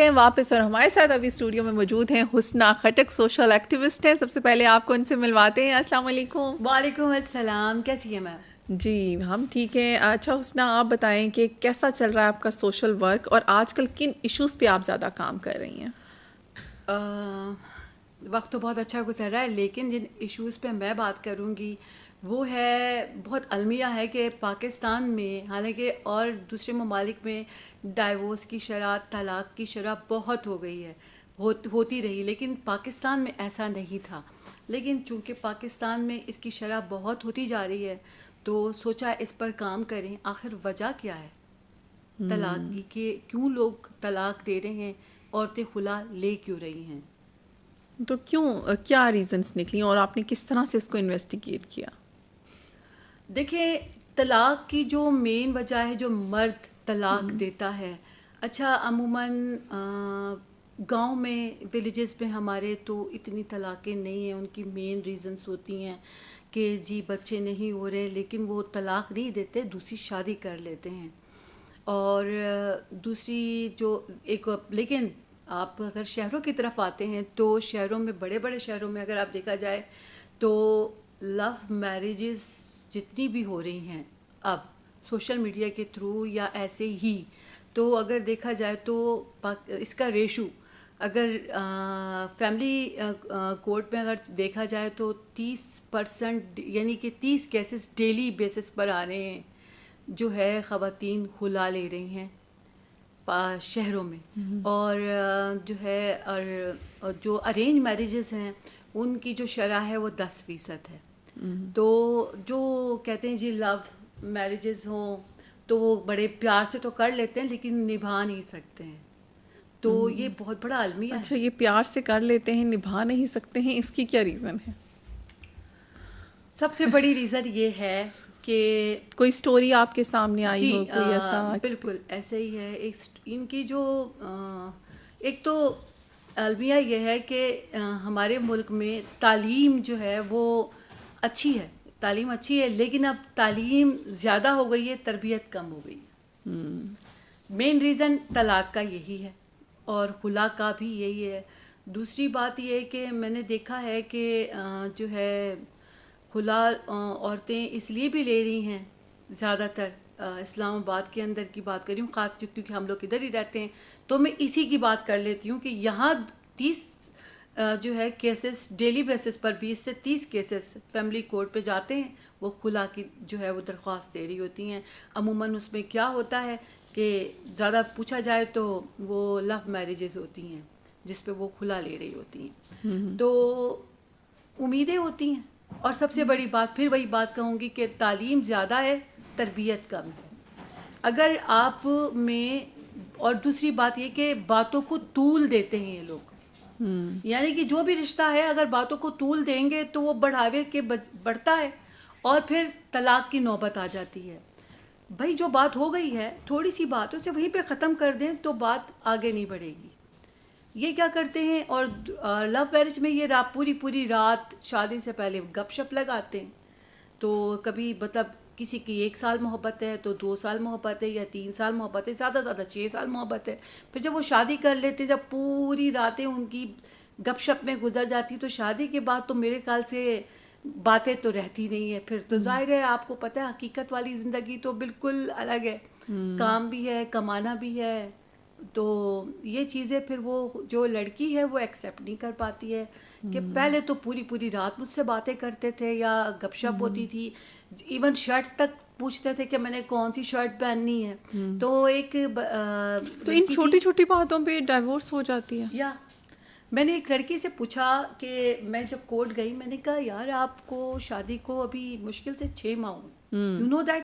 ہیں واپس اور ہمارے ساتھ ابھی اسٹوڈیو میں موجود ہیں حسنہ خٹک، سوشل ایکٹیوسٹ ہیں. سب سے پہلے آپ کو ان سے ملواتے ہیں. السلام علیکم. وعلیکم السلام. کیسی ہیں میم؟ جی ہم ٹھیک ہیں. اچھا حسنہ، آپ بتائیں کہ کیسا چل رہا ہے آپ کا سوشل ورک اور آج کل کن ایشوز پہ آپ زیادہ کام کر رہی ہیں؟ وقت تو بہت اچھا گزر رہا ہے، لیکن جن ایشوز پہ میں بات کروں گی وہ ہے بہت المیہ ہے کہ پاکستان میں، حالانکہ اور دوسرے ممالک میں ڈائیورس کی شرح، طلاق کی شرح بہت ہو گئی ہے، ہوتی رہی، لیکن پاکستان میں ایسا نہیں تھا. لیکن چونکہ پاکستان میں اس کی شرح بہت ہوتی جا رہی ہے تو سوچا اس پر کام کریں. آخر وجہ کیا ہے طلاق کی، کہ کیوں لوگ طلاق دے رہے ہیں، عورتیں خلا لے کیوں رہی ہیں؟ تو کیا ریزنس نکلی اور آپ نے کس طرح سے اس کو انویسٹیگیٹ کیا؟ دیکھیں، طلاق کی جو مین وجہ ہے، جو مرد طلاق دیتا ہے، اچھا عموماً گاؤں میں، ولیجز میں ہمارے تو اتنی طلاقیں نہیں ہیں. ان کی مین ریزنس ہوتی ہیں کہ جی بچے نہیں ہو رہے، لیکن وہ طلاق نہیں دیتے، دوسری شادی کر لیتے ہیں. اور دوسری جو لیکن آپ اگر شہروں کی طرف آتے ہیں تو شہروں میں، بڑے بڑے شہروں میں اگر آپ دیکھا جائے تو لو میرجز جتنی بھی ہو رہی ہیں اب سوشل میڈیا کے تھرو یا ایسے ہی، تو اگر دیکھا جائے تو اس کا ریشو اگر فیملی کورٹ میں اگر دیکھا جائے تو 30%، یعنی کہ 30 کیسز ڈیلی بیسس پر آ رہے ہیں جو ہے خواتین خلا لے رہی ہیں شہروں میں. اور جو ہے اور جو ارینج میرجز ہیں ان کی جو شرح ہے وہ 10% ہے. تو جو کہتے ہیں جی لو میرجز ہوں تو وہ بڑے پیار سے تو کر لیتے ہیں لیکن نبھا نہیں سکتے ہیں. تو یہ بہت بڑا المیہ ہے. اچھا، یہ پیار سے کر لیتے ہیں، نبھا نہیں سکتے ہیں، اس کی کیا ریزن ہے؟ سب سے بڑی ریزن یہ ہے کہ کوئی سٹوری آپ کے سامنے آئی ہو، کوئی ایسا؟ بالکل ایسے ہی ہے. ان کی جو ایک تو المیہ یہ ہے کہ ہمارے ملک میں تعلیم جو ہے وہ اچھی ہے، تعلیم اچھی ہے، لیکن اب تعلیم زیادہ ہو گئی ہے، تربیت کم ہو گئی ہے. مین ریزن طلاق کا یہی ہے اور خلا کا بھی یہی ہے. دوسری بات یہ ہے کہ میں نے دیکھا ہے کہ جو ہے خلا عورتیں اس لیے بھی لے رہی ہیں زیادہ تر، اسلام آباد کے اندر کی بات کر رہی ہوں خاص، کیونکہ ہم لوگ ادھر ہی رہتے ہیں تو میں اسی کی بات کر لیتی ہوں کہ یہاں 30 جو ہے کیسز ڈیلی بیسس پر 20 سے 30 کیسز فیملی کورٹ پہ جاتے ہیں، وہ خلا کی جو ہے وہ درخواست دے رہی ہوتی ہیں. عموماً اس میں کیا ہوتا ہے کہ زیادہ پوچھا جائے تو وہ لو میرجز ہوتی ہیں جس پہ وہ خلا لے رہی ہوتی ہیں. تو امیدیں ہوتی ہیں. اور سب سے بڑی بات، پھر وہی بات کہوں گی کہ تعلیم زیادہ ہے، تربیت کم ہے. اگر آپ میں، اور دوسری بات یہ کہ باتوں کو طول دیتے ہیں یہ لوگ، یعنی کہ جو بھی رشتہ ہے اگر باتوں کو طول دیں گے تو وہ بڑھاوے کے بڑھتا ہے اور پھر طلاق کی نوبت آ جاتی ہے. بھائی جو بات ہو گئی ہے، تھوڑی سی بات اسے وہیں پہ ختم کر دیں تو بات آگے نہیں بڑھے گی. یہ کیا کرتے ہیں، اور لو میرج میں یہ پوری رات شادی سے پہلے گپ شپ لگاتے ہیں. تو کبھی مطلب کسی کی 1 سال محبت ہے تو 2 سال محبت ہے یا 3 سال محبت ہے، زیادہ 6 سال محبت ہے. پھر جب وہ شادی کر لیتے، جب پوری راتیں ان کی گپ شپ میں گزر جاتی تو شادی کے بعد تو میرے خیال سے باتیں تو رہتی نہیں ہے. پھر تو ظاہر ہے آپ کو پتہ ہے حقیقت والی زندگی تو بالکل الگ ہے، کام بھی ہے، کمانا بھی ہے. تو یہ چیزیں پھر وہ جو لڑکی ہے وہ ایکسیپٹ نہیں کر پاتی ہے کہ پہلے تو پوری رات مجھ سے باتیں کرتے تھے یا گپ شپ ہوتی تھی، ایون شرٹ تک پوچھتے تھے کہ میں نے کون سی شرٹ پہننی ہے. تو ایک تو ان چھوٹی چھوٹی باتوں پہ ڈائیورس ہو جاتی ہے. یا میں نے ایک لڑکی سے پوچھا کہ میں جب کورٹ گئی، میں نے کہا یار آپ کو شادی کو ابھی مشکل سے 6 ماہ ہوئے، یو نو دیٹ